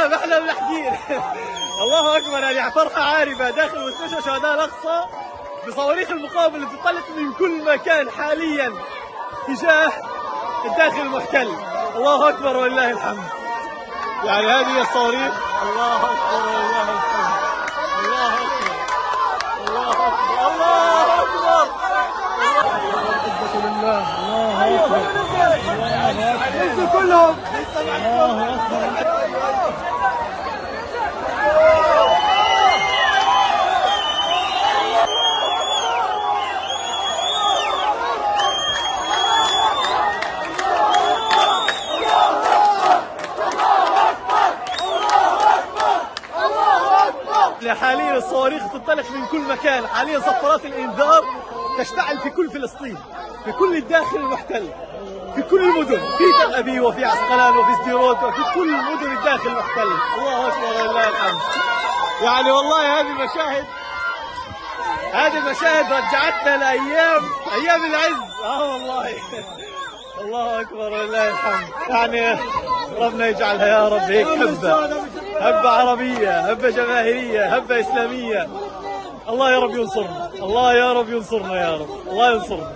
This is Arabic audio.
شباب احنا بنحكي الله اكبر، يعني فرحه عارفه داخل مستشفى شهداء الاقصى بصواريخ المقاومه اللي تنطلق من كل مكان حاليا تجاه الداخل المحتل. الله اكبر ولله الحمد. يعني هذه الصواريخ. الله اكبر ولله الحمد. الله اكبر الله اكبر الله اكبر. الله اكبر الله اكبر كلهم. الله اكبر. حاليا الصواريخ تنطلق من كل مكان، حاليا صفارات الانذار تشتعل في كل فلسطين، في كل الداخل المحتل، في كل المدن، في تل ابيب وفي عسقلان وفي سديروت وفي كل مدن الداخل المحتل. الله اكبر ولله الحمد. يعني والله هذه المشاهد رجعتنا لايام العز. والله الله اكبر ولله الحمد. يعني ربنا يجعلها يا رب هيك هبة عربية، هبة جماهيرية، هبة إسلامية. الله يا رب ينصرنا، الله يا رب ينصرنا، يا رب الله ينصرنا.